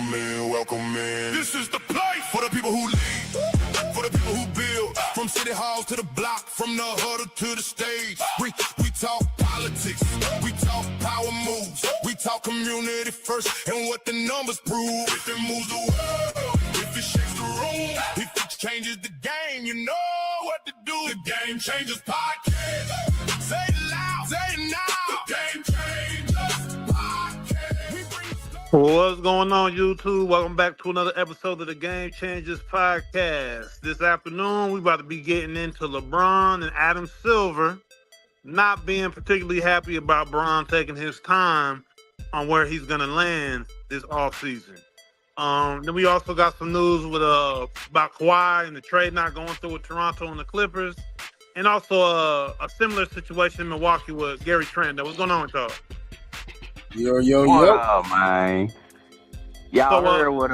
Welcome in. This is the place for the people who lead, for the people who build. From city halls to the block, from the huddle to the stage. We talk politics, we talk power moves, we talk community first and what the numbers prove. If it moves the world, if it shakes the room, if it changes the game, you know what to do. The Game Changers Podcast. Say it loud, say it now. The Game Changers Podcast. What's going on, YouTube? Welcome back to another episode of the Game Changers Podcast. This afternoon, we about to be getting into LeBron and Adam Silver not being particularly happy about Bron taking his time on where he's going to land this offseason. Then we also got some news with about Kawhi and the trade not going through with Toronto and the Clippers. And also a similar situation in Milwaukee with Gary Trent. What's going on with y'all? Yo. Wow, man. Y'all heard what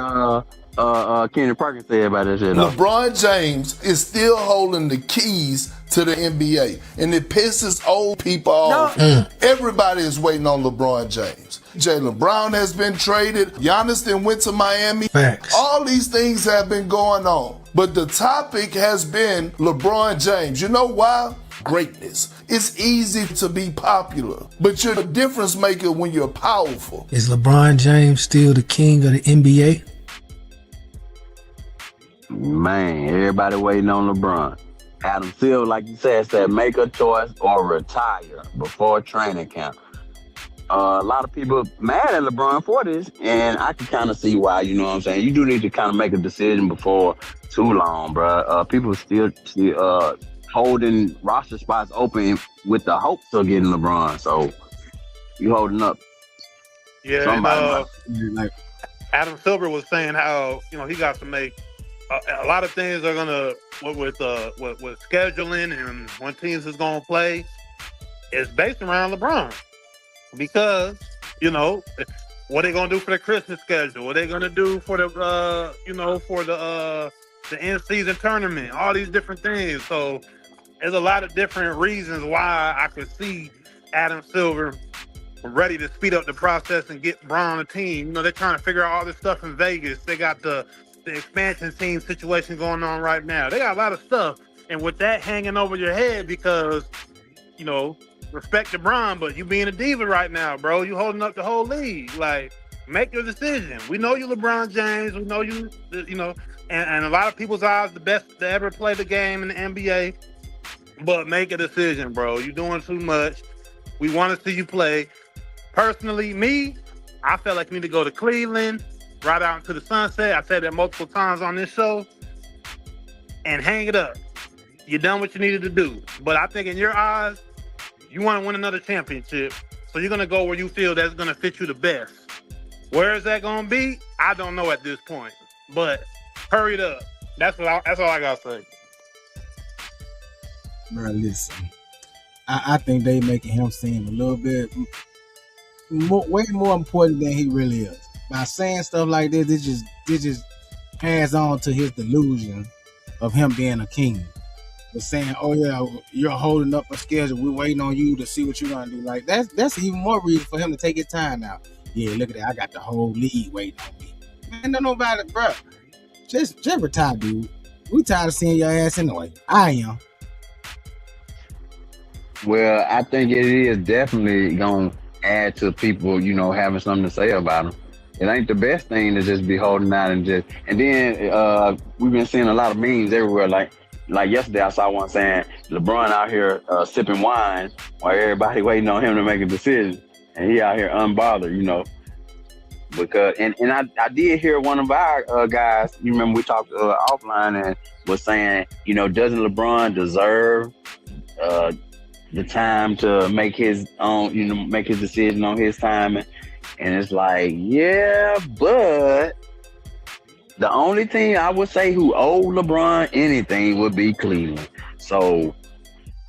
Kenny Perkins said about that shit, though? LeBron James is still holding the keys to the NBA, and it pisses old people off. Everybody is waiting on LeBron James. Jaylen Brown has been traded. Giannis then went to Miami. Facts. All these things have been going on. But the topic has been LeBron James. You know why? Greatness. It's easy to be popular, but you're the difference maker when you're powerful. Is LeBron James still the king of the NBA? Man, everybody waiting on LeBron. Adam Silver, like you said make a choice or retire before training camp. A lot of people mad at LeBron for this, and I can kind of see why, you know what I'm saying? You do need to kind of make a decision before too long, bro. People still holding roster spots open with the hopes of getting LeBron, so you holding up. Yeah, and, Adam Silver was saying how, he got to make a lot of things are gonna with scheduling and when teams is gonna play is based around LeBron, because what they gonna do for the Christmas schedule, what they gonna do for the the end season tournament, all these different things. So there's a lot of different reasons why I could see Adam Silver ready to speed up the process and get Bron a team. They're trying to figure out all this stuff in Vegas. They got the expansion team situation going on right now. They got a lot of stuff. And with that hanging over your head, because, respect to Bron, but you being a diva right now, bro. You holding up the whole league. Like, make your decision. We know you LeBron James. We know you, and a lot of people's eyes, the best to ever play the game in the NBA. But make a decision, bro. You're doing too much. We want to see you play. Personally, I felt like you need to go to Cleveland, right out into the sunset. I said that multiple times on this show, and hang it up. You done what you needed to do. But I think in your eyes, you want to win another championship, so you're going to go where you feel that's going to fit you the best. Where is that going to be? I don't know at this point. But hurry it up. That's all I got to say. Bro, listen. I think they making him seem a little bit way more important than he really is. By saying stuff like this, it just adds on to his delusion of him being a king. But saying, "Oh yeah, you're holding up a schedule. We're waiting on you to see what you're gonna do." Like that's even more reason for him to take his time now. Yeah, look at that. I got the whole league waiting on me. Man, don't know about it, bro. Just retire, dude. We tired of seeing your ass anyway. I am. Well, I think it is definitely gonna add to people, having something to say about him. It ain't the best thing to just be holding out and then we've been seeing a lot of memes everywhere. Like yesterday, I saw one saying LeBron out here sipping wine while everybody waiting on him to make a decision, and he out here unbothered, Because and I did hear one of our guys. You remember we talked offline and was saying, doesn't LeBron deserve the time to make his own, make his decision on his time? And it's like, yeah, but the only team I would say who owed LeBron anything would be Cleveland. So,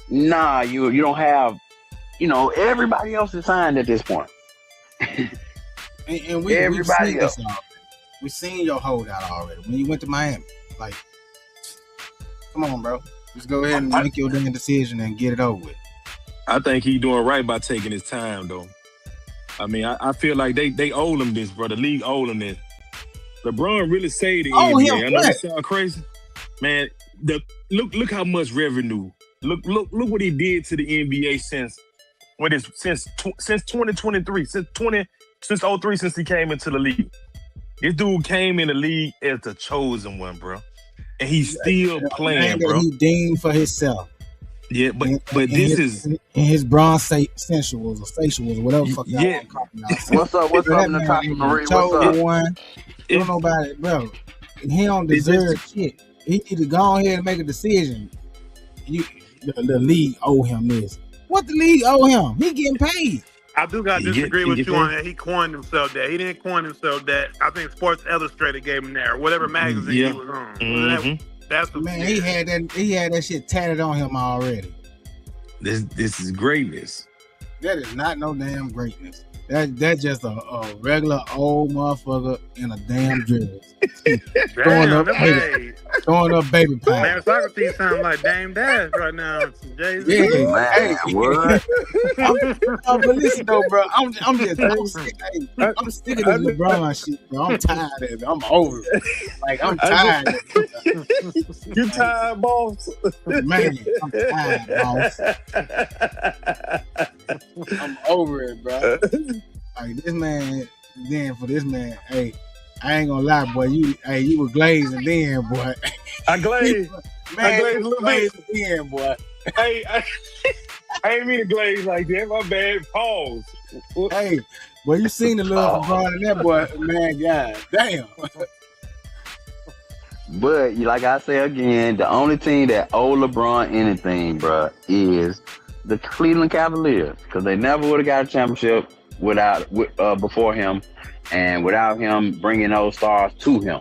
nah, you don't have, everybody else is signed at this point. and everybody else. We've seen your holdout already. When you went to Miami, like, come on, bro. Just go ahead and make your damn decision and get it over with. I think he's doing right by taking his time, though. I mean, I feel like they owe him this, bro. The league owed him this. LeBron really saved the Oh, NBA. him I know what? this sound crazy, man. Look how much revenue. Look what he did to the NBA since 2023, since 03, since he came into the league. This dude came in the league as the chosen one, bro, and he's still playing, that bro. he deemed for himself. Yeah, but In this is in his bronze sensuals or facials, whatever the fuck y'all yeah. want to call it. What's up? What's So up, that man Natasha ain't Marie? the What's chosen up? one. If- Don't nobody, bro. He don't It's deserve just- shit. He need to go ahead and make a decision. The league owe him this. What the league owe him? He getting paid. I do got to He disagree get with you on paid? that. He coined himself that. He didn't coin himself that. I think Sports Illustrated gave him that, or whatever magazine Yeah. he was on. Mhm. That's what, Man, he had that shit tatted on him already. This is greatness. That is not no damn greatness. That's just a regular old motherfucker in a damn dress. Throwing Damn, up them baby, days. throwing up baby Man, pie. Socrates sound like Dame Dash right now. Jay-Z. Yeah, Man, hey, what? but listen though, bro, I'm sick of this LeBron shit, bro. I'm tired of it. I'm over it. Like I'm tired of it. You tired, boss? Man, I'm tired, boss. I'm over it, bro. Like this man, then for this man, hey, I ain't gonna lie, boy. You were glazing then, boy. I glazed. Man, glazed a you little glazing then, boy. Hey, I ain't mean to glaze like that. My bad. Pause. Hey, boy, you seen the love for LeBron and that boy, man, god damn. But like I say again, the only team that owe LeBron anything, bruh, is the Cleveland Cavaliers, because they never would have got a championship before him, and without him bringing those stars to him.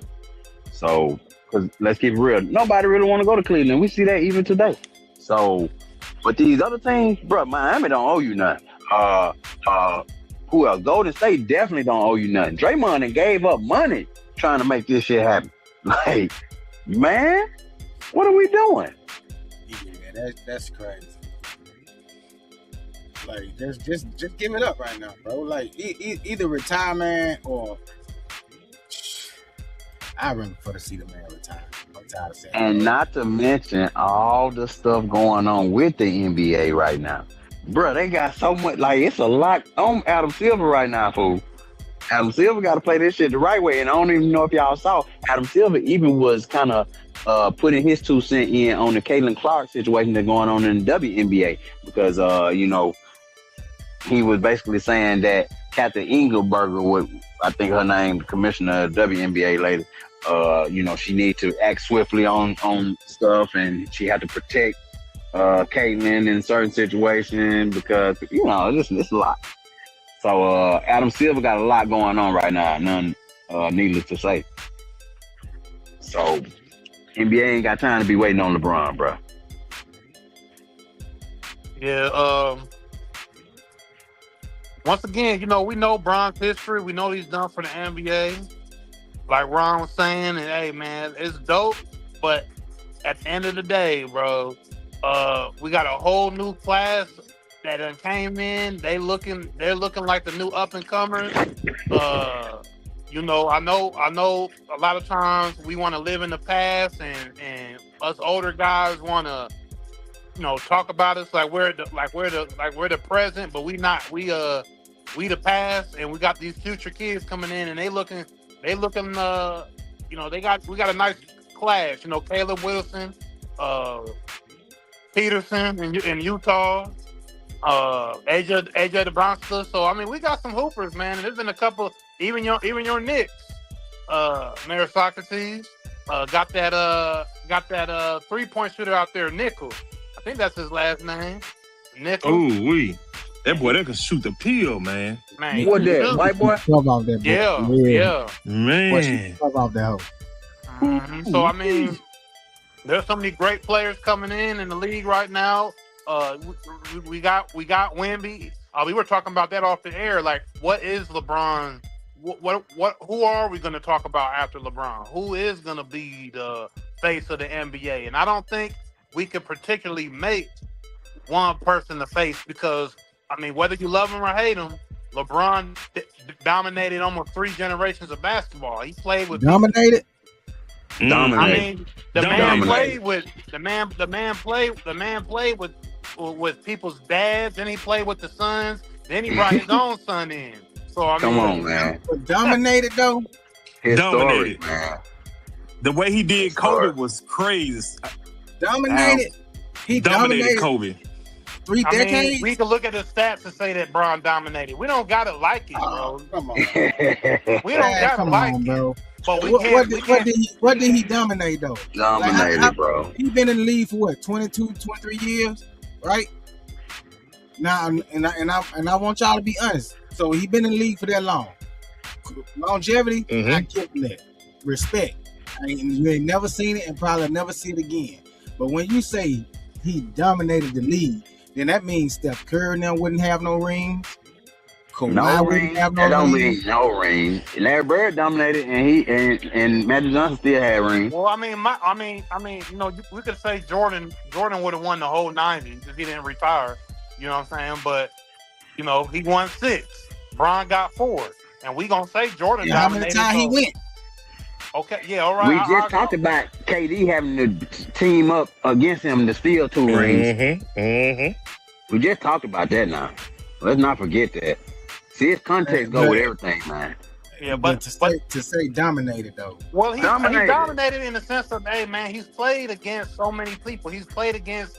So, because let's keep it real, nobody really want to go to Cleveland. We see that even today. So, but these other teams, bruh, Miami don't owe you nothing. Who else? Golden State definitely don't owe you nothing. Draymond and gave up money trying to make this shit happen. Like, man, what are we doing? Yeah, that's crazy. Like, just give it up right now, bro. Like, either retire, man, or I'd rather for to see the man retire. I'm tired of saying And that. not to mention all the stuff going on with the NBA right now. Bro, they got so much, like, it's a lot on Adam Silver right now, fool. Adam Silver got to play this shit the right way. And I don't even know if y'all saw, Adam Silver even was kind of putting his 2 cents in on the Caitlin Clark situation that's going on in the WNBA. Because, he was basically saying that Kathy Engelberger, would, I think her name, commissioner of WNBA lady, she needs to act swiftly on stuff, and she had to protect Caitlin in certain situations because, it's a lot. So Adam Silver got a lot going on right now, none needless to say. So NBA ain't got time to be waiting on LeBron, bro. Yeah, once again, we know Bron's history. We know he's done for the NBA. Like Ron was saying, and hey, man, it's dope. But at the end of the day, bro, we got a whole new class that done came in. They're looking like the new up and comers. I know a lot of times we want to live in the past, and us older guys want to, talk about us like we're the present, but we not. We the past, and we got these future kids coming in, and we got a nice class. Caleb Wilson, Peterson in Utah, AJ DeBronsta. So I mean, we got some hoopers, man. And there's been a couple, even your Knicks, Mayor Socrates, got that 3-point shooter out there, Nickel. I think that's his last name, Nickel. Ooh, that boy that can shoot the pill, man. Man, What that, white boy? Fuck off that boy. Yeah. Man. Fuck off that hoe. Mhm. So I mean, there's so many great players coming in the league right now. We got Wemby. We were talking about that off the air. Like, what is LeBron? Who are we going to talk about after LeBron? Who is going to be the face of the NBA? And I don't think we could particularly make one person the face, because I mean, whether you love him or hate him, LeBron dominated almost 3 generations of basketball. He played with Dominated. Dominated. I mean, the man Dominated. played with the man played with people's dads. Then he played with the sons. Then he brought his own son in. So I mean, Come on, man. But dominated though. Historic, Dominated. man. The way he did Kobe was crazy. Dominated. He Dominated dominated Kobe. 3 I mean, decades. we can look at the stats and say that Bron dominated. We don't gotta like it, bro. Come on, We don't gotta come like on, it. bro. But we What can't. did he dominate though? Dominated, bro. He been in the league for what, 22, 23 years, right? Now, and I want y'all to be honest. So he been in the league for that long. Longevity, I give him that. Respect. You ain't never seen it and probably never see it again. But when you say he dominated the league, then that means Steph Curry now wouldn't have no rings. Kawhi No wouldn't ring. have That no don't rings. mean no ring. Larry Bird dominated, and Magic Johnson still had rings. Well, I mean, you know, we could say Jordan would have won the whole 90s if he didn't retire. You know what I'm saying? But you know, he won 6. Bron got 4, and we gonna say Jordan Yeah, how many dominated. times he went? Okay, yeah, all right. We just talked about KD having to team up against him to steal 2 rings. We just talked about that now. Let's not forget that. See, his context go with everything, man. Yeah, But to say dominated though. Well, he Dominated. dominated in the sense of, hey, man, he's played against so many people. He's played against,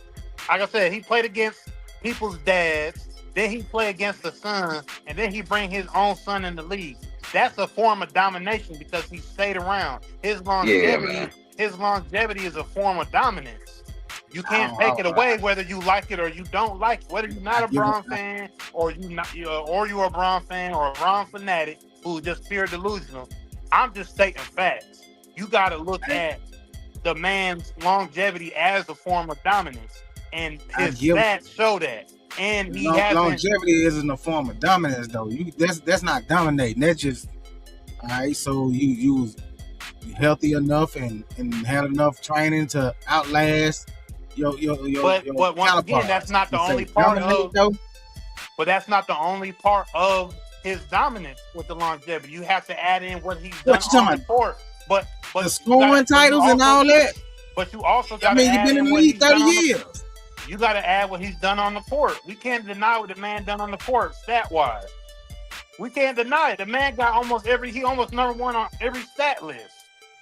like I said, he played against people's dads. Then he played against the sons, and then he bring his own son in the league. That's a form of domination because he stayed around. His longevity is a form of dominance. You can't take it away whether you like it or you don't like it. Whether you're not a Bron fan or you're a Bron fan or a Bron fanatic who's just pure delusional. I'm just stating facts. You got to look at the man's longevity as a form of dominance, and his stats show that. And he has longevity isn't a form of dominance though. That's not dominating. That's just all right. So you was healthy enough and had enough training to outlast your but once again, that's not the only part of. But that's not the only part of his dominance with the longevity. You have to add in what he's done on the court. But the scoring titles and all that. But you also got. You've been in the league 30 years. You got to add what he's done on the court. We can't deny what the man done on the court, stat-wise. We can't deny it. The man got he almost number 1 on every stat list.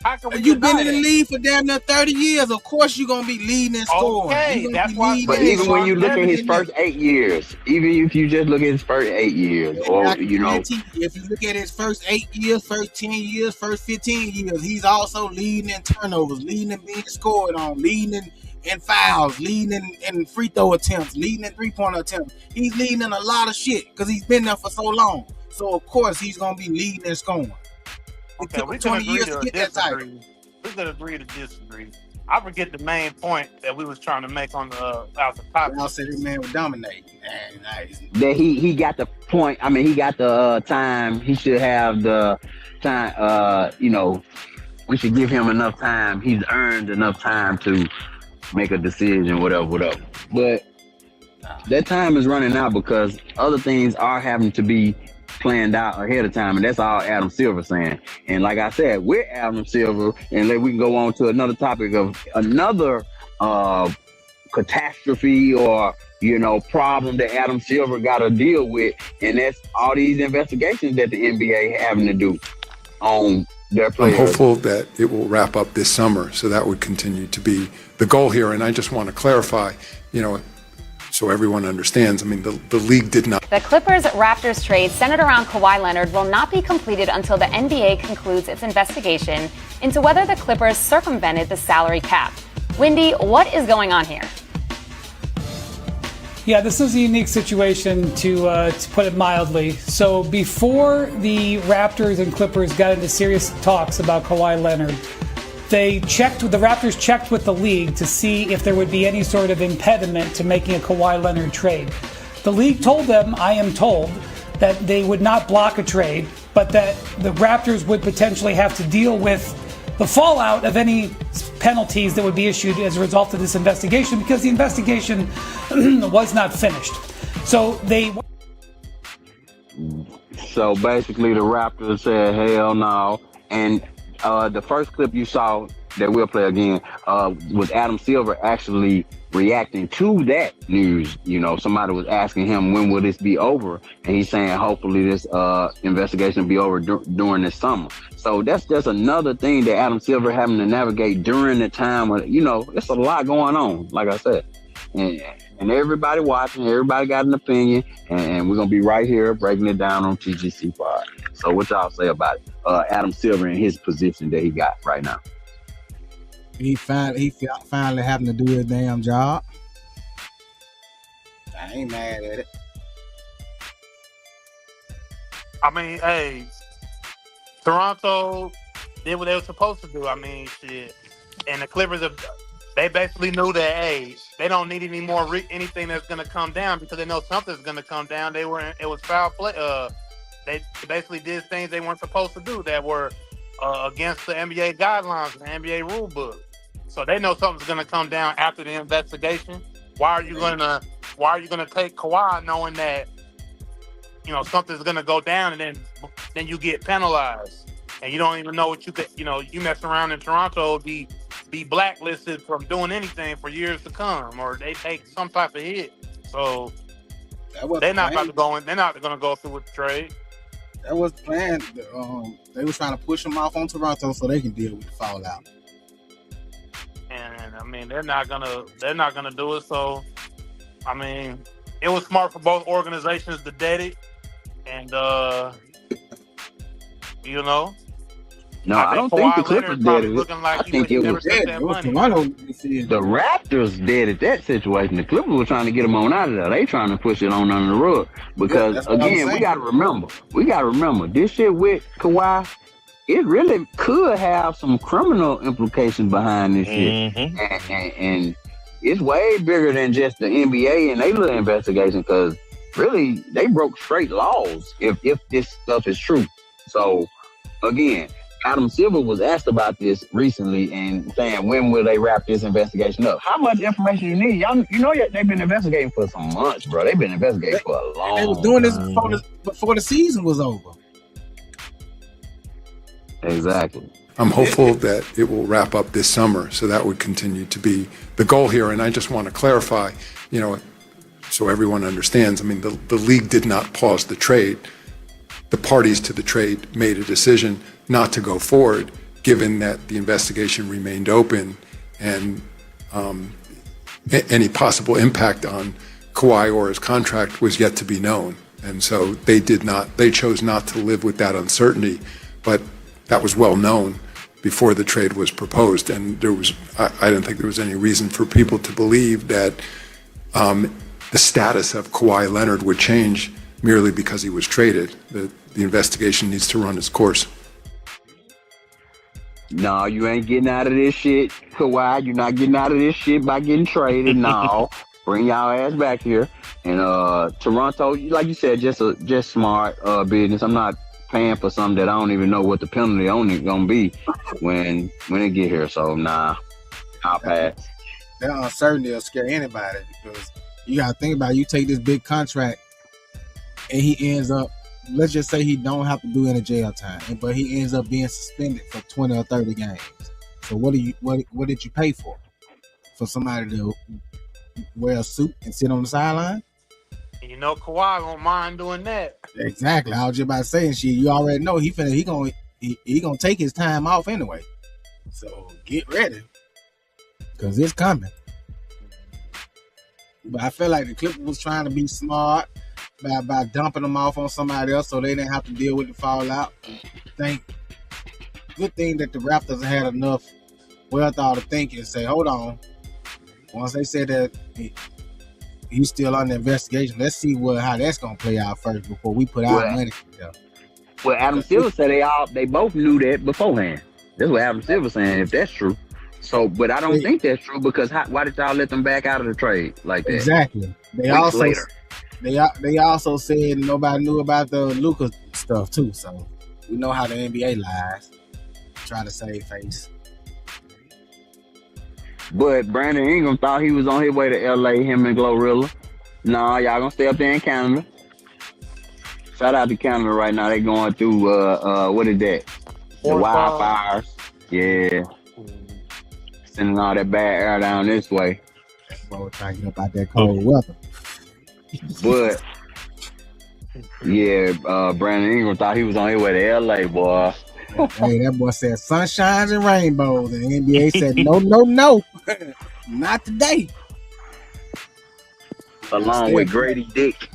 How can we You've been deny in the that? league for damn near 30 years. Of course you're going to be leading and scoring. Okay, that's why. But even when you look at his first 8 years, even if you just look at his first 8 years, or, you know. If you look at his first 8 years, first 10 years, first 15 years, he's also leading in turnovers, leading in being scored on, leading in fouls, leading in free throw attempts, leading in 3-point attempts. He's leading in a lot of shit because he's been there for so long. So, of course, he's going to be leading and scoring. Okay, we can agree to disagree. We could agree to disagree. I forget the main point that we was trying to make on the out the topic. I said this man was dominating. That he got the point. I mean, he got the time. He should have the time. You know, we should give him enough time. He's earned enough time to make a decision, whatever. But that time is running out because other things are having to be planned out ahead of time, and that's all Adam Silver saying. And like I said, we're Adam Silver, and we can go on to another topic of another catastrophe or problem that Adam Silver got to deal with, and that's all these investigations that the NBA having to do on their players. I'm hopeful that it will wrap up this summer, so that would continue to be the goal here. And I just want to clarify, so everyone understands, I mean, the league did not. The Clippers-Raptors trade centered around Kawhi Leonard will not be completed until the NBA concludes its investigation into whether the Clippers circumvented the salary cap. Wendy, what is going on here? Yeah, this is a unique situation to put it mildly. So before the Raptors and Clippers got into serious talks about Kawhi Leonard, the Raptors checked with the league to see if there would be any sort of impediment to making a Kawhi Leonard trade. The league told them, I am told, that they would not block a trade, but that the Raptors would potentially have to deal with the fallout of any penalties that would be issued as a result of this investigation, because the investigation was not finished. So they... So basically, the Raptors said, "Hell no!" And the first clip you saw that we'll play again was Adam Silver actually reacting to that news. You know, somebody was asking him, "When will this be over?" And he's saying, "Hopefully, this investigation will be over during this summer." So that's just another thing that Adam Silver having to navigate during the time when, you know, it's a lot going on. Like I said, and everybody watching, everybody got an opinion, and we're gonna be right here breaking it down on TGC Pod. So what y'all say about it? Adam Silver in his position that he got right now. He finally having to do his damn job. I ain't mad at it. I mean, hey, Toronto did what they were supposed to do. I mean, shit. And the Clippers, they basically knew that, hey, they don't need any more anything that's going to come down because they know something's going to come down. It was foul play. They basically did things they weren't supposed to do that were against the NBA guidelines and the NBA rule book. So they know something's going to come down after the investigation. Why are you going to take Kawhi knowing that, you know, something's going to go down and then you get penalized and you don't even know what you could, you know, you mess around in Toronto, be blacklisted from doing anything for years to come, or they take some type of hit. So they're not going to go through with the trade. That was the plan. They was trying to push them off on Toronto so they can deal with the fallout. And I mean, they're not gonna do it. So, I mean, it was smart for both organizations to dead it, and you know. No, I don't think the Clippers did it. I think it was Toronto. The Raptors did it, that situation. The Clippers were trying to get them on out of there. They trying to push it on under the rug. Because, again, we got to remember, this shit with Kawhi, it really could have some criminal implications behind this shit. And it's way bigger than just the NBA and they little investigation, because really, they broke straight laws if this stuff is true. So, again, Adam Silver was asked about this recently and saying, when will they wrap this investigation up? How much information you need? Y'all, you know, they've been investigating for some months, bro. They've been investigating for a long time. They was doing this before the season was over. Exactly. I'm hopeful that it will wrap up this summer, so that would continue to be the goal here. And I just want to clarify, you know, so everyone understands, I mean, the league did not pause the trade. The parties to the trade made a decision not to go forward, given that the investigation remained open and any possible impact on Kawhi or his contract was yet to be known. And so they chose not to live with that uncertainty, but that was well known before the trade was proposed. And I didn't think there was any reason for people to believe that the status of Kawhi Leonard would change merely because he was traded. The investigation needs to run its course. No, you ain't getting out of this shit, Kawhi. You're not getting out of this shit by getting traded. No, bring y'all ass back here. And Toronto, like you said, just smart business. I'm not paying for something that I don't even know what the penalty on it gonna be when it get here. So nah, I'll pass. That uncertainty will scare anybody, because you gotta think about it. You take this big contract and he ends up, let's just say he don't have to do any jail time, but he ends up being suspended for 20 or 30 games. So what did you pay for? For somebody to wear a suit and sit on the sideline? You know, Kawhi won't mind doing that. Exactly. I was just about to say, and shit, you already know he gonna take his time off anyway. So get ready, because it's coming. But I feel like the Clippers was trying to be smart by dumping them off on somebody else so they didn't have to deal with the fallout. Good thing that the Raptors had enough wherewithal to think and say, hold on. Once they said that he's still on the investigation, let's see how that's gonna play out first before we put our money together. Well, Adam Silver said they both knew that beforehand. That's what Adam Silver saying, if that's true. So, but I don't think that's true, because why did y'all let them back out of the trade like that? Exactly. They also said nobody knew about the Luka stuff too. So we know how the NBA lies. Try to save face. But Brandon Ingram thought he was on his way to LA, him and Glorilla. Nah, y'all gonna stay up there in Canada. Shout out to Canada right now. They going through what is that? The wildfires. Yeah. Sending all that bad air down this way. Bro, trying to get up out that cold weather. But yeah, Brandon Ingram thought he was on his way to LA, boy. Hey, that boy said sunshines and rainbows, and the NBA said no, not today. Along with Grady Dick.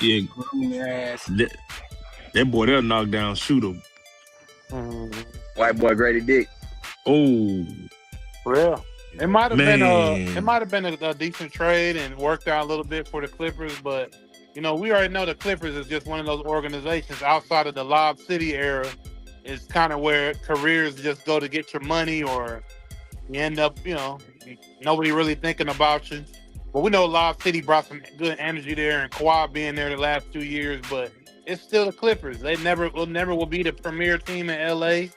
Yeah. Yes. That boy, they'll knock down shooter. White boy Grady Dick. Oh. Real. It might have been Man. a decent trade and worked out a little bit for the Clippers, but we already know the Clippers is just one of those organizations outside of the Lob City era. Is kind of where careers just go to get your money, or you end up, nobody really thinking about you. But we know Lob City brought some good energy there, and Kawhi being there the last 2 years, but it's still the Clippers. They never will be the premier team in LA.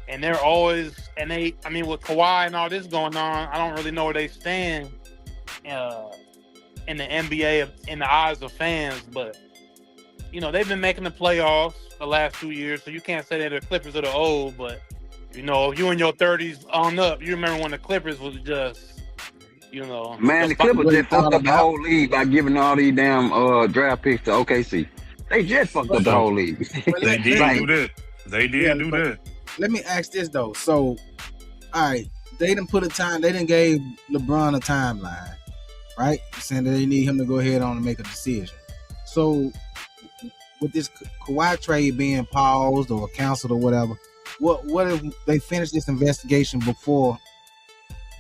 And they're always, with Kawhi and all this going on, I don't really know where they stand in the NBA in the eyes of fans. But, they've been making the playoffs the last 2 years, so you can't say they're the Clippers of the old. But, if you in your 30s on up, you remember when the Clippers was just, Man, the Clippers just fucked up the whole league by giving all these damn draft picks to OKC. They just fucked up the whole league. They did do that. They did do that. Let me ask this though. So, all right, they didn't gave LeBron a timeline, right? Saying that they need him to go ahead on and make a decision. So, with this Kawhi trade being paused or canceled or whatever, what if they finish this investigation before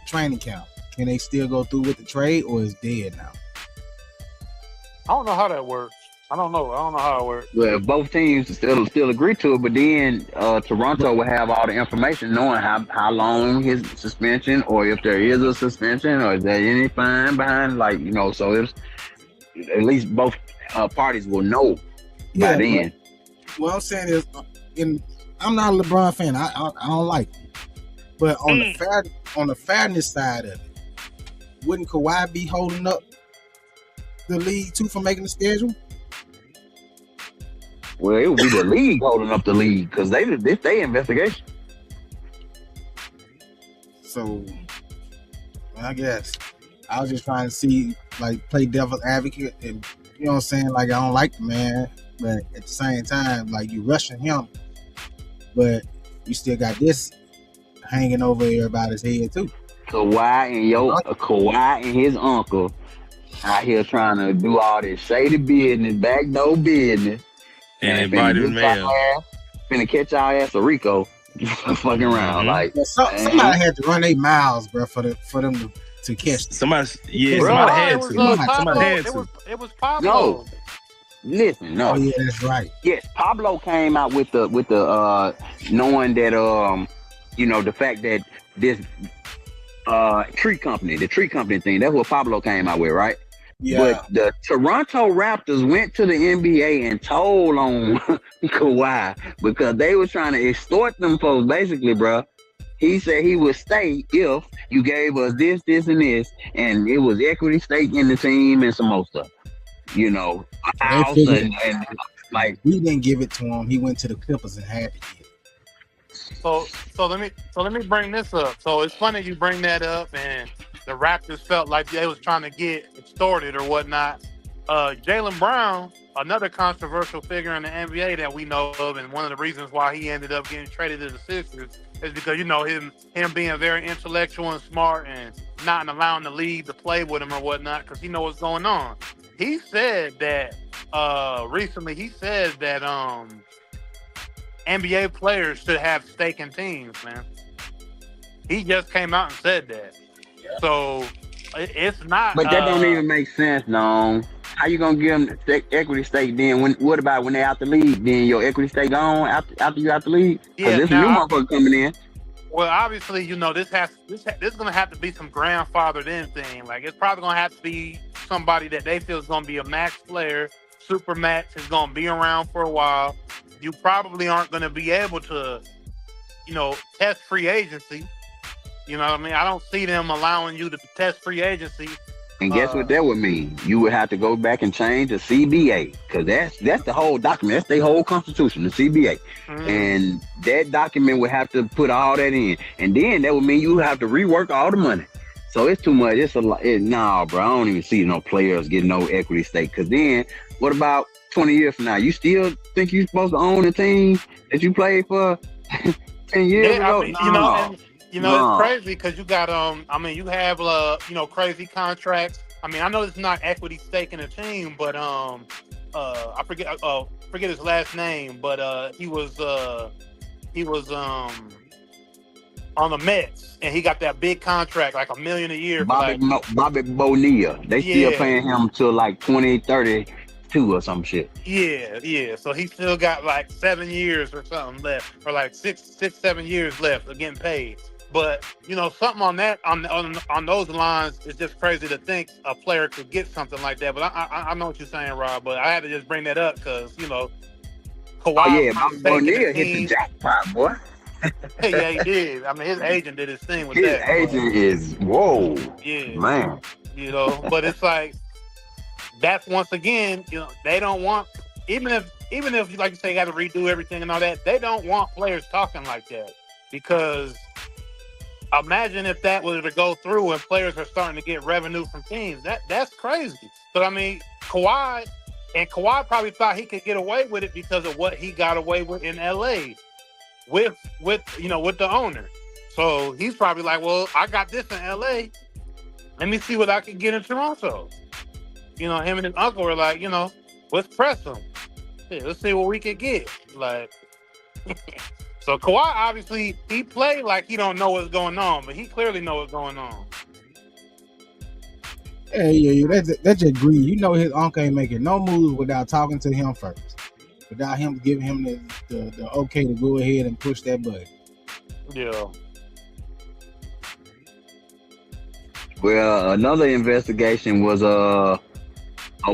training camp? Can they still go through with the trade, or is dead now? I don't know how that works. I don't know how it works. Well, both teams still agree to it, but then Toronto will have all the information, knowing how long his suspension, or if there is a suspension, or is there any fine behind, so it's at least both parties will know by then. What I'm saying is, I'm not a LeBron fan. I don't like him, but on the fairness side of it, wouldn't Kawhi be holding up the league too for making the schedule? Well, it would be the league holding up the league because it's their investigation. So, I guess I was just trying to see, play devil's advocate, and you know what I'm saying? I don't like the man, but at the same time, you rushing him, but you still got this hanging over everybody's head too. Kawhi and his uncle out here trying to do all this shady business, backdoor business. And invited man. Finna catch our ass a Rico fucking around. Somebody had to run 8 miles, bro, for them to catch them. Somebody had to. It was Pablo. No. Listen, no. Oh yeah, that's right. Yes, Pablo came out with the knowing that the fact that this the tree company thing, that's what Pablo came out with, right? Yeah. But the Toronto Raptors went to the NBA and told on Kawhi because they were trying to extort them folks, basically, bro. He said he would stay if you gave us this, and this, and it was equity stake in the team and some more stuff. A house and we didn't give it to him. He went to the Clippers and had to get it. So let me bring this up. So it's funny you bring that up, and the Raptors felt like they was trying to get extorted or whatnot. Jaylen Brown, another controversial figure in the NBA that we know of, and one of the reasons why he ended up getting traded to the Sixers is because him being very intellectual and smart and not allowing the league to play with him or whatnot because he knows what's going on. He said that recently. He said that NBA players should have stake in teams, man. He just came out and said that. Yeah. So it's not. But that don't even make sense, no. How you gonna give them equity stake then? What about when they out the league? Then your equity stake gone after you out the league? Yeah, there's a new motherfucker coming in. Well, obviously, this gonna have to be some grandfathered in thing. It's probably gonna have to be somebody that they feel is gonna be a max player, super max, is gonna be around for a while. You probably aren't gonna be able to, test free agency. You know what I mean? I don't see them allowing you to test free agency And guess what that would mean? You would have to go back and change the CBA, because that's the whole document. That's the whole constitution, the CBA. And that document would have to put all that in. And then that would mean you would have to rework all the money. So it's too much. It's a lot. Nah, bro, I don't even see no players getting no equity stake. Because then, what about 20 years from now? You still think you're supposed to own a team that you played for 10 years ago? It's crazy because you got you have crazy contracts. I mean, I know it's not equity stake in a team, but I forget his last name, but he was on the Mets, and he got that big contract, like $1 million a year. Bobby Bonilla. They still paying him till like 2032 or some shit. Yeah. So he still got like 7 years or something left, or like 7 years left of getting paid. But something on that on those lines is just crazy to think a player could get something like that. But I know what you're saying, Rob. But I had to just bring that up because Kawhi. Oh yeah, Bobby Bonilla hit the jackpot, boy. Yeah, he did. I mean, his agent did his thing with his that. His agent is whoa. Yeah, man. But it's like that's once again, they don't want even if like you say, you got to redo everything and all that. They don't want players talking like that because. Imagine if that was to go through and players are starting to get revenue from teams. That's crazy. But I mean, Kawhi probably thought he could get away with it because of what he got away with in LA with the owner. So he's probably like, well, I got this in LA. Let me see what I can get in Toronto. Him and his uncle were like, let's press him. Yeah, let's see what we can get. Like So Kawhi, obviously, he played like he don't know what's going on, but he clearly know what's going on. Yeah, that's just greed. His uncle ain't making no moves without talking to him first, without him giving him the okay to go ahead and push that button. Yeah. Well, another investigation was our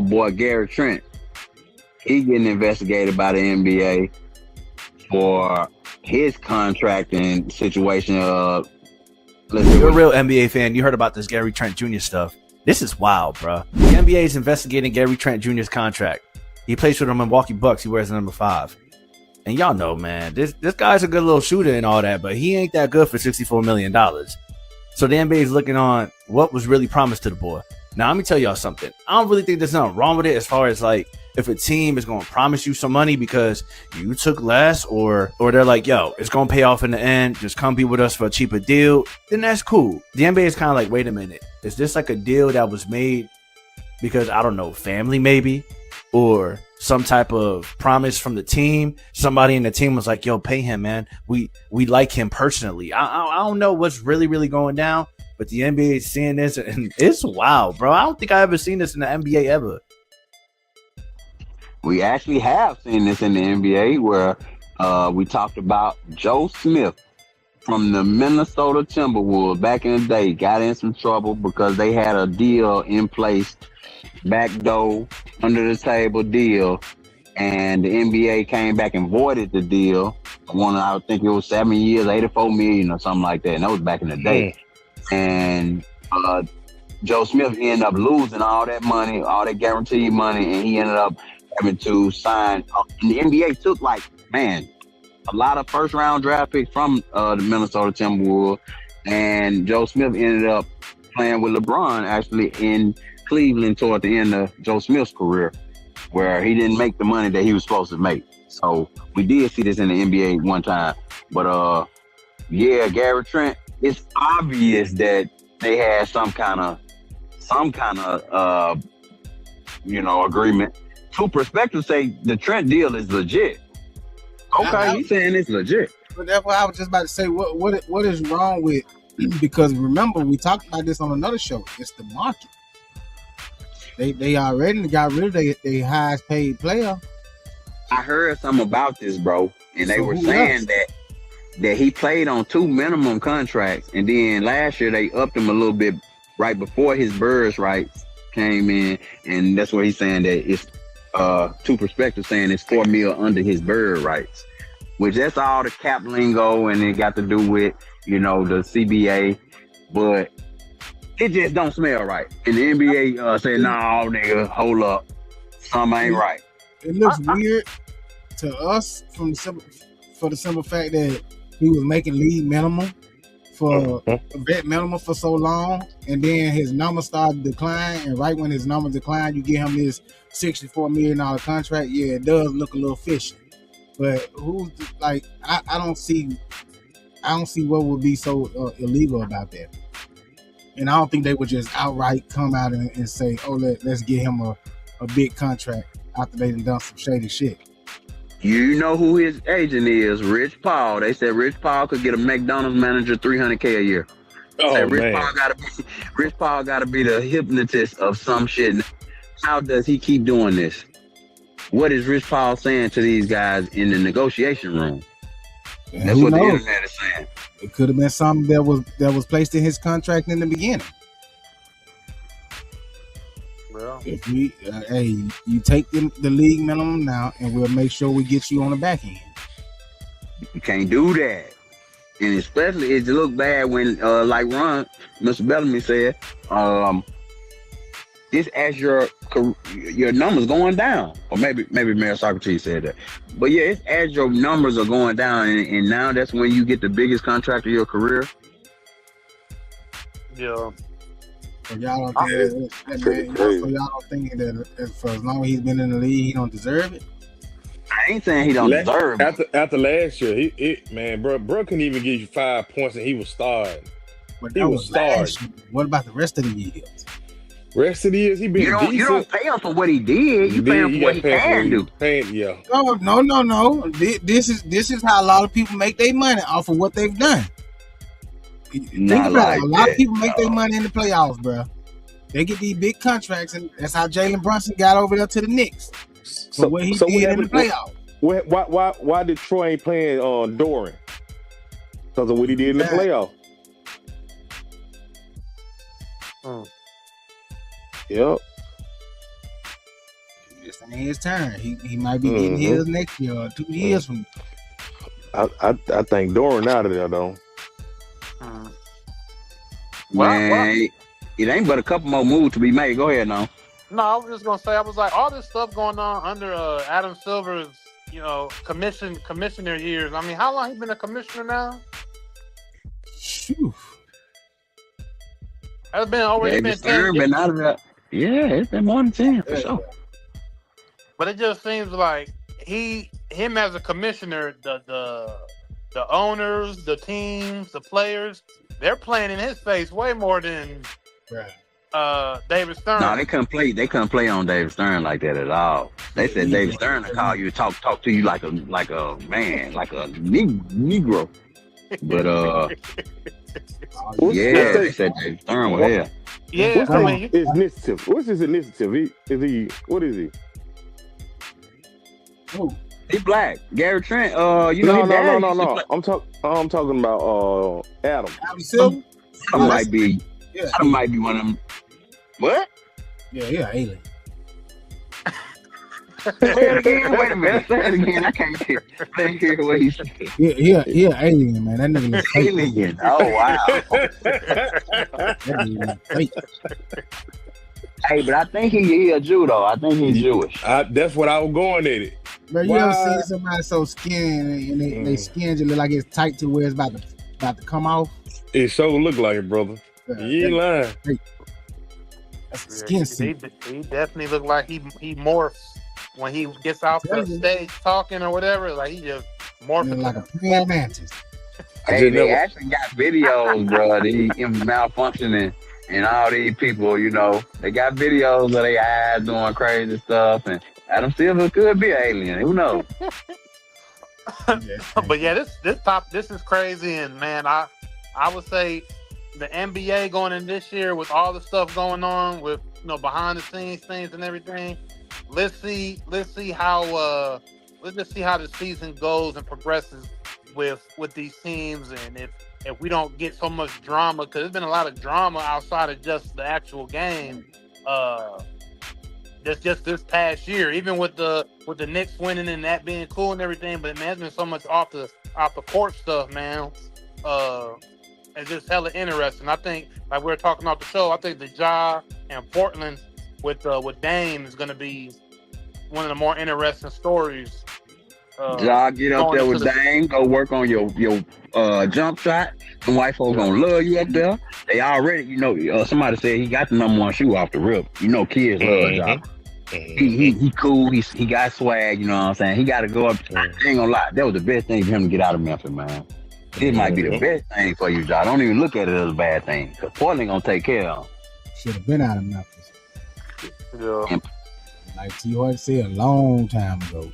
boy Gary Trent. He getting investigated by the NBA for his contracting situation. You're a real NBA fan. You heard about this Gary Trent Jr. stuff. This is wild, bro. The NBA is investigating Gary Trent Jr.'s contract. He plays for the Milwaukee Bucks. He wears the number 5. And y'all know, man, this guy's a good little shooter and all that, but he ain't that good for $64 million. So the NBA is looking on what was really promised to the boy. Now, let me tell y'all something. I don't really think there's nothing wrong with it as far as like if a team is going to promise you some money because you took less or they're like, yo, it's going to pay off in the end. Just come be with us for a cheaper deal. Then that's cool. The NBA is kind of like, wait a minute. Is this like a deal that was made because, I don't know, family maybe? Or some type of promise from the team? Somebody in the team was like, yo, pay him, man. We like him personally. I don't know what's really going down, but the NBA is seeing this and it's wild, bro. I don't think I ever seen this in the NBA ever. We actually have seen this in the NBA where we talked about Joe Smith from the Minnesota Timberwolves back in the day got in some trouble because they had a deal in place, backdoor, under the table deal, and the NBA came back and voided the deal. I think it was 7 years, $84 million or something like that, and that was back in the day. And Joe Smith ended up losing all that money, all that guaranteed money, and he ended up having to sign. And the NBA took a lot of first round draft picks from the Minnesota Timberwolves, and Joe Smith ended up playing with LeBron actually in Cleveland toward the end of Joe Smith's career, where he didn't make the money that he was supposed to make. So we did see this in the NBA one time. But Gary Trent, it's obvious that they had some kind of agreement. Two perspectives say the Trent deal is legit. Okay, he's saying it's legit. But that's what I was just about to say. What is wrong with? Because remember, we talked about this on another show. It's the market. They already got rid of their highest paid player. I heard something about this, bro, and they were saying that he played on 2 minimum contracts, and then last year they upped him a little bit right before his birds rights came in, and that's what he's saying that it's two perspectives saying it's $4 million under his bird rights, which that's all the cap lingo, and it got to do with the CBA, but It just don't smell right. And the NBA said, "No, nigga, hold up, something ain't right." It looks weird to us for the simple fact that he was making league minimum for vet minimum for so long, and then his numbers started to decline. And right when his numbers decline, you give him this $64 million contract. Yeah, it does look a little fishy. But who's like? I don't see what would be so illegal about that. And I don't think they would just outright come out and say, "Oh, let's give him a big contract," after they done some shady shit. You know who his agent is? Rich Paul. They said Rich Paul could get a McDonald's manager $300K a year. Oh, Rich man. Paul gotta be the hypnotist of some shit. How does he keep doing this? What is Rich Paul saying to these guys in the negotiation room? And That's what the knows? internet is saying. It could have been something that was placed in his contract in the beginning. Well, If we, you take the league minimum now, and we'll make sure we get you on the back end. You can't do that. And especially it look bad when, like Mr. Bellamy said, this as your numbers going down. Or maybe Mayor Socrates said that. But yeah, it's as your numbers are going down, and now that's when you get the biggest contract of your career. yeah. So y'all don't think that for as long as he's been in the league, he don't deserve it? I ain't saying he don't deserve it. After last year, bro couldn't even give you 5 points, and he was starting. But He that was last starting. year. What about the rest of the years? Rest of the years, he been decent. You don't pay him for what he did. You pay him for what he can do. Yeah. No. This is how a lot of people make their money off of what they've done. Think Not about like it. A lot that, of people make their money in the playoffs, bro. They get these big contracts, and that's how Jalen Brunson got over there to the Knicks. So what he did in the playoffs. Why Detroit ain't playing Doran? Because of what he did in the playoffs. Yep. This ain't his turn. He might be getting his next year or 2 years from now. I think Doran out of there though. Man, it ain't but a couple more moves to be made. Go ahead now. No, I was just gonna say, I was like, all this stuff going on under Adam Silver's, commissioner years. I mean, how long he been a commissioner now? Phew. It's been over. It's been 10 years. Been out of that. Yeah, it's been more than 10 for sure. But it just seems like him as a commissioner, the owners, the teams, the players, they're playing in his face way more than David Stern. No, they couldn't play. They couldn't play on David Stern like that at all. They said David Stern to call you, talk to you like a man, like a Negro. But they said David Stern was here. Yeah, What's his initiative? What's his initiative? What is he? Who? He black. Gary Trent. No. I'm talking about Adam. Adam Silver? Adam might be. Yeah. Adam might be one of them. What? Yeah, alien. Say it again. Wait a minute. Say it again. I can't hear what he said. Yeah, alien, man. That nigga looks fake. Alien. Oh wow. That nigga looks fake. Hey, but I think he a Jew though. I think he's Jewish. That's what I was going at it. But you ever seen somebody so skinny and they skin just look like it's tight to where it's about to come off? It sure look like it, brother. You ain't lying. That's a skin suit. He definitely look like he morphs when he gets off the stage talking or whatever. Like he just morphs like a praying mantis. Hey, they actually got videos, bro. He malfunctioning. And all these people, they got videos of their eyes doing crazy stuff, and Adam Silver could be an alien. Who knows? But yeah, this is crazy, and man, I would say the NBA going in this year with all the stuff going on with behind the scenes things and everything. Let's see how let's just see how the season goes and progresses with these teams, and if we don't get so much drama, because there's been a lot of drama outside of just the actual game. Just this past year, even with the Knicks winning and that being cool and everything, but man, there's been so much off the court stuff, man. is just hella interesting. I think, like we were talking about the show, I think the Ja and Portland with Dame is going to be one of the more interesting stories. Ja, get up going there into with Dame. Go work on your jump shot. The white folks gonna love you up there. They already, somebody said he got the #1 shoe off the rip. Kids love Ja. He cool. He got swag. You know what I'm saying? He got to go up. I ain't gonna lie. That was the best thing for him to get out of Memphis, man. It might be the best thing for you, Ja. Don't even look at it as a bad thing. Cause Portland gonna take care of him. Should have been out of Memphis. Yeah. Like T. Hart said a long time ago.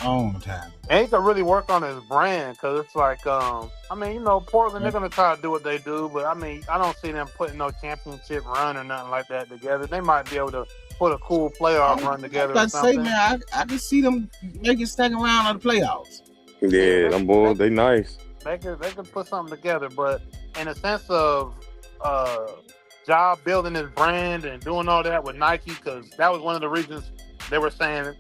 Long time. And he could really work on his brand because it's like, Portland, they're going to try to do what they do, but I don't see them putting no championship run or nothing like that together. They might be able to put a cool playoff run together. I say, man, I can see them making second round of the playoffs. Yeah, them boys, they nice. They could put something together, but in a sense of Ja building his brand and doing all that with Nike, because that was one of the reasons they were saying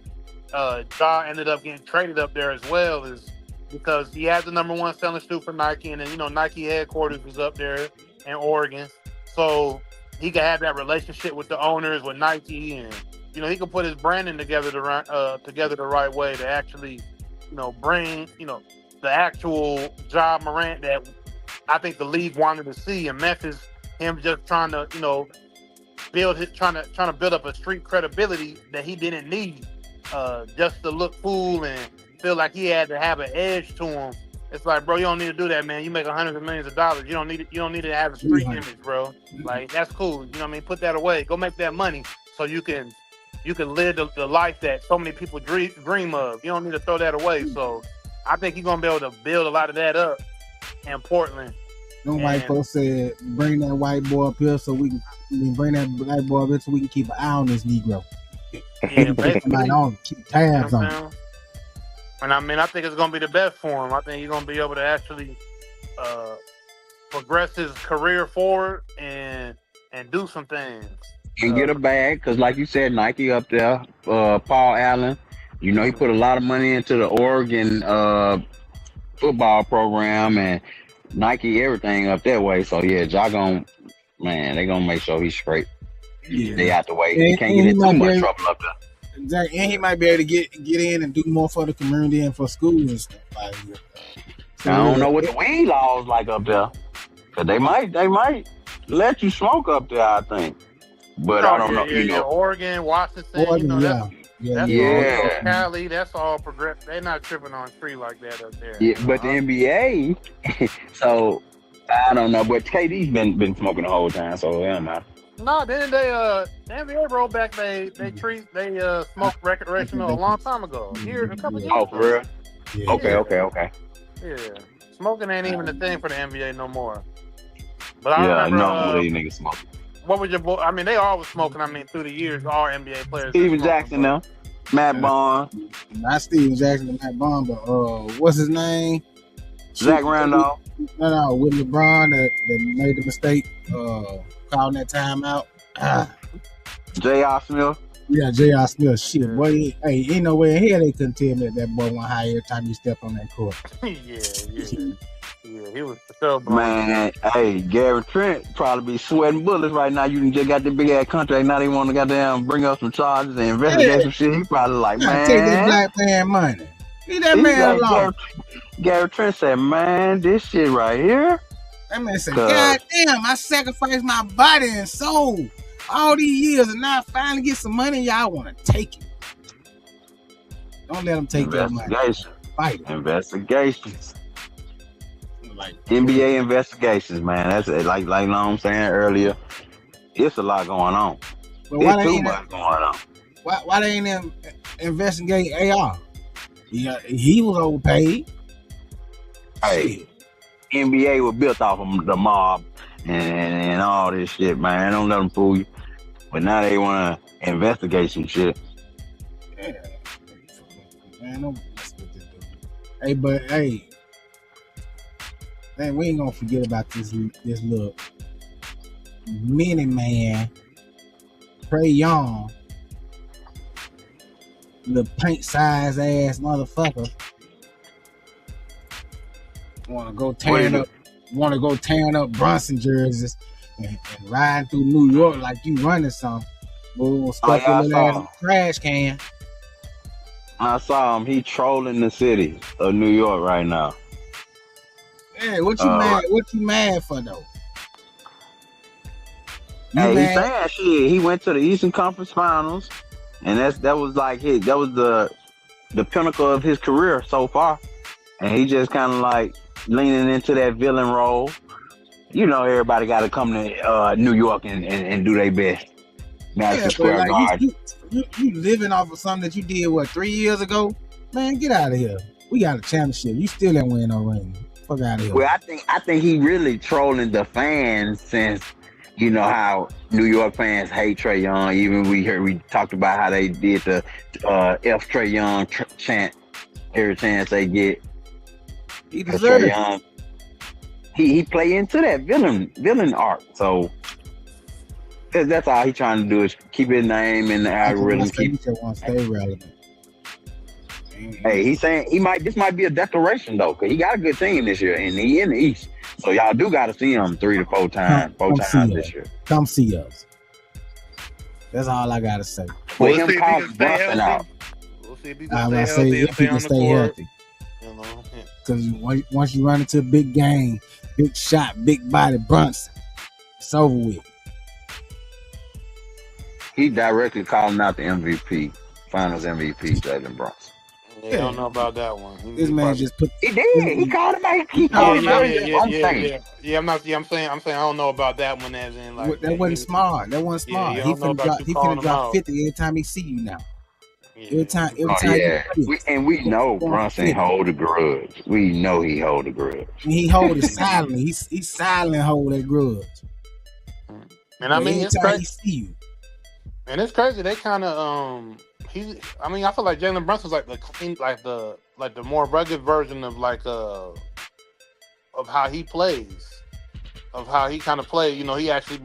Ja ended up getting traded up there as well, is because he had the #1 selling shoe for Nike, and then Nike headquarters was up there in Oregon, so he could have that relationship with the owners, with Nike, and he could put his branding together the right way to actually bring the actual Ja Morant that I think the league wanted to see in Memphis. Him just trying to build up a street credibility that he didn't need. Just to look cool and feel like he had to have an edge to him. It's like, bro, you don't need to do that, man. You make hundreds of millions of dollars. You don't need to have a street image, bro. Like, that's cool. Put that away. Go make that money so you can live the life that so many people dream of. You don't need to throw that away. So I think he's gonna be able to build a lot of that up in Portland. Them white folks said, bring that white boy up here so we can bring that black boy up here so we can keep an eye on this Negro. Yeah, basically. Keep tabs on him. And I think it's gonna be the best for him. I think he's gonna be able to actually progress his career forward and do some things. And get a bag, because like you said, Nike up there, Paul Allen, he put a lot of money into the Oregon football program, and Nike everything up that way. So yeah, Ja they gonna make sure he's straight. Yeah. They out the way. He can't get in too much trouble up there. Exactly, and he might be able to get in and do more for the community and for schools and stuff like that. I don't know what the weed laws like up there, cause they might let you smoke up there, I think. But I don't know. Yeah, Oregon, Washington, that's all Cali. That's all progressive. They're not tripping on tree like that up there. Yeah, but the NBA. So I don't know. But KD's been smoking the whole time, so it don't matter. No, then the NBA rolled back. They smoked recreational a long time ago. Here a couple years. Oh, for real? Yeah. Okay. Yeah, smoking ain't even a thing for the NBA no more. But I remember, these niggas smoking. What was your boy? They always smoking. through the years, all NBA players. Steven Jackson now, Matt Bond. Not Steven Jackson and Matt Bond, but what's his name? Zach Randolph. No, with LeBron that made the mistake calling that timeout. J.R. Smith. Yeah, J.R. Smith. Shit, boy. Hey, ain't no way in hell they couldn't tell me that boy went high every time he stepped on that court. Yeah, he was so bad. Man, hey, Gary Trent probably be sweating bullets right now. You just got the big ass contract. Now they want to goddamn bring up some charges and investigate some shit. He probably like, man, take this black man money. Leave that man alone. Gary Trent said, man, this shit right here. That man said, God damn, I sacrificed my body and soul all these years, and now I finally get some money. Y'all want to take it. Don't let them take that money. Fight it. Investigations. NBA investigations, man. That's like I'm saying earlier. It's a lot going on. But why too much going on. Why they ain't investigating AR? Yeah, he was overpaid. Hey, NBA was built off of the mob and all this shit, man. Don't let them fool you. But now they want to investigate some shit. Yeah. Man, don't mess with this dude. Hey, but hey. Man, we ain't gonna forget about this little mini man, Trae Young, little paint size ass motherfucker. Want to go tearing up Brunson jerseys and riding through New York like you running something. We'll stuff your little ass in the trash can. I saw him. He trolling the city of New York right now. Hey, what you mad? What you mad for though? Hey, he's saying shit. He went to the Eastern Conference Finals, and that was the pinnacle of his career so far. And he just kind of like leaning into that villain role. You know, everybody got to come to New York and do their best. Madison Square Garden. You living off of something that you did 3 years ago? Man, get out of here. We got a championship. You still ain't winning no ring. Fuck out of here. Well, I think he really trolling the fans since you know how New York fans hate Trae Young. Even we talked about how they did the F Trae Young chant every chance they get. He deserves it. He play into that villain arc. So that's all he trying to do is keep his name in the algorithm. He just want to stay relevant. Hey, he's saying this might be a declaration though, because he got a good team this year, and he in the East. So y'all do got to see him 3 to 4 times, this year. Come see us. That's all I gotta say. We'll see if he can stay healthy. We'll see if he can stay healthy. Because once you run into a big game, big shot, big body Brunson, it's over with. He directly calling out the MVP, Finals MVP, Jalen Brunson. Yeah, I don't know about that one. This man just put. He did. He called him out. He called him out. Yeah, I'm saying I don't know about that one as in like that wasn't smart. That wasn't smart. Yeah, he finna drop 50 every time he see you now. Yeah. Every time. We know Brunson hold a grudge. We know he hold a grudge. And he hold it silently. He silently hold that grudge. And I mean, it's crazy. He see you. And it's crazy. They kind of I feel like Jalen Brunson's like the more rugged version of of how he plays, of how he kind of plays. You know, he actually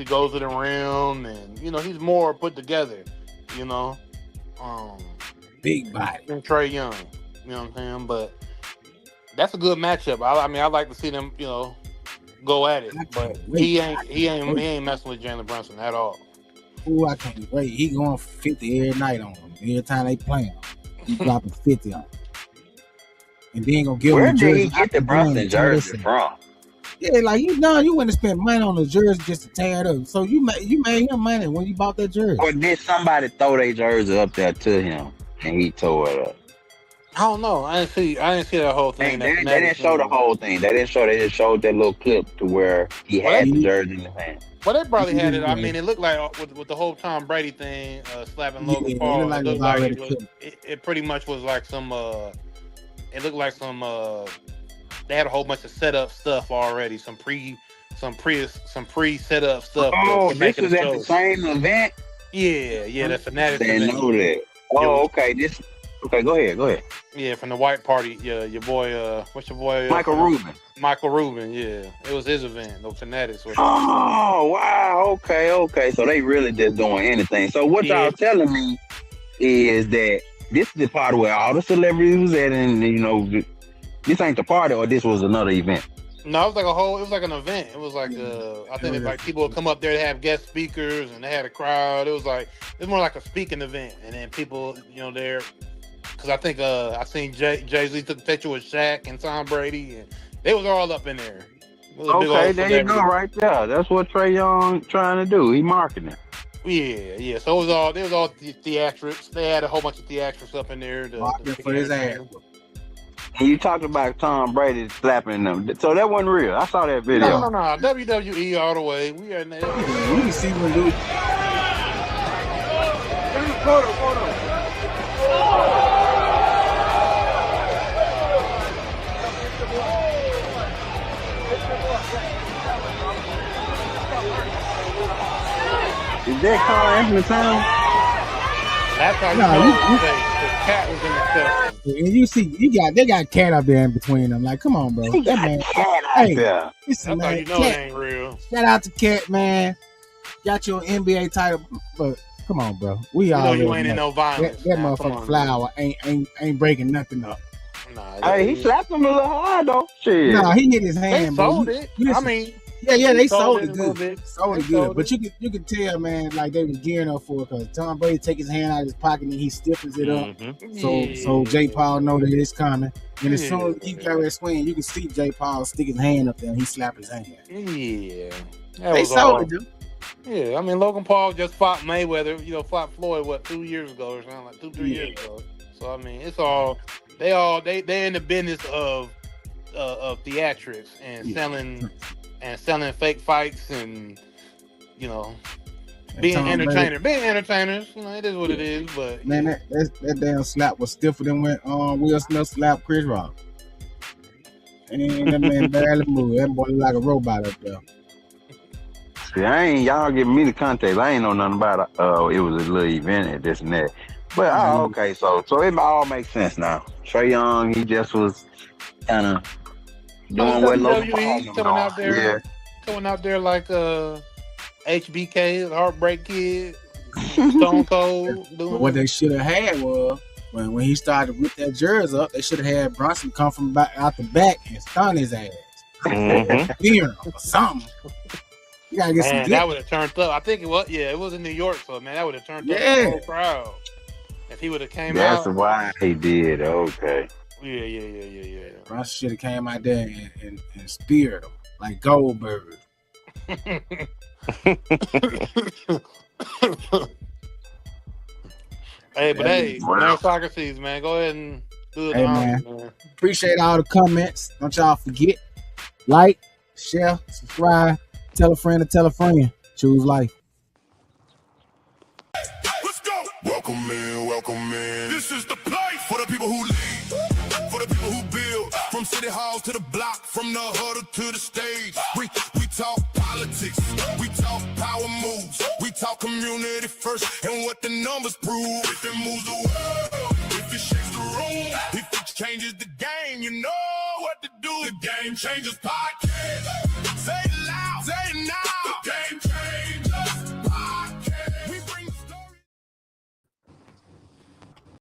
goes to the rim, and you know he's more put together. You know, big body than Trae Young. You know what I'm saying? But that's a good matchup. I like to see them. You know, go at it. But he ain't messing with Jalen Brunson at all. Ooh, I can't wait. He going 50 every night on him. Every time they play him, he dropping 50 on him. And then gonna give him a jersey. Where did he get the Brunson jersey from? Yeah, like you wouldn't have spent money on the jersey just to tear it up. So you made him money when you bought that jersey. Or did somebody throw their jersey up there to him and he tore it up? I don't know. I didn't see that whole thing. They didn't show the whole thing. They just showed that little clip to where he had the jersey in his hand. Well, they probably had it. I mean, it looked like with the whole Tom Brady thing, slapping Logan Paul. It pretty much was like some. It looked like some. They had a whole bunch of setup stuff already. Some pre setup stuff. Oh, this was at the same event. Yeah, the Fanatics. They didn't know that. Oh, okay. Okay, go ahead. Yeah, from the White Party. Yeah, your boy. What's your boy? Michael Rubin. Michael Rubin. Yeah, it was his event. The Fanatics. Oh, wow. Okay. So they really just doing anything. So what y'all telling me is that this is the party where all the celebrities was at, and you know, this ain't the party, or this was another event. No, it was like an event. It was like I think like people would come up there to have guest speakers, and they had a crowd. It was more like a speaking event, and then people, you know, there. Because I think I seen Jay-Z took a picture with Shaq and Tom Brady, and they was all up in there. Okay, there you go, right there. That's what Trae Young trying to do. He marketing it. Yeah. So it was all theatrics. They had a whole bunch of theatrics up in there. For his ass. And you talked about Tom Brady slapping them. So that wasn't real. I saw that video. No. WWE all the way. We are in there. We can see when dude. Is that Carl Anthony Towns? That's how you the cat was in the stuff. And you see, they got cat up there in between them. Like, come on, bro. That man, That's how you know it ain't real. Shout out to Cat, man. Got your NBA title, but come on, bro. We all you ain't in no violence. That motherfucking flower ain't breaking nothing up. Hey, he slapped him a little hard though. Shit. Nah, he hit his They hand, bro. sold it. I mean, yeah, they sold it a little good. bit. Sold They it good. sold But you could tell, man, like they was gearing up for it because Tom Brady take his hand out of his pocket and he stiffens it up. So J. Paul know that it's coming. And as soon as he got ready to swing, you can see J. Paul stick his hand up there and he slap his hand. Yeah. They sold it, dude. Yeah, I mean Logan Paul just fought Mayweather, fought Floyd 2 years ago or something, like 2-3 years ago. So I mean, it's all they in the business of theatrics and selling fake fights and being entertainers. It is what it is. But man, that damn slap was stiffer than when Will Smith slapped Chris Rock. And that man barely moved. That boy looked like a robot up there. See, y'all giving me the context. I ain't know nothing about it. It was a little event and this and that. But okay, so it all makes sense now. Trae Young, he just was kind of doing what Logan Paul was coming out there, yeah. coming out there like HBK, Heartbreak Kid, Stone Cold. But what they should have had was when he started to whip that jersey up, they should have had Bronson come from out the back and stun his ass, fear him or something. You gotta get some. That would have turned up. I think it was. Yeah, it was in New York, so man, that would have turned up the whole crowd. If he would have came out. That's why he did. Okay. Yeah. Bronson should have came out there and speared him like Goldberg. Man, soccer season, man. Go ahead and do it. Hey, man. Appreciate all the comments. Don't y'all forget. Like, share, subscribe, tell a friend to tell a friend. Choose life. Let's go. Welcome in. This is the place for the people who lead, for the people who build. From city halls to the block, from the huddle to the stage. We talk politics, we talk power moves, we talk community first and what the numbers prove. If it moves the world, if it shakes the room, if it changes the game, you know what to do. The Game Changers Podcast. Say it loud, say it now.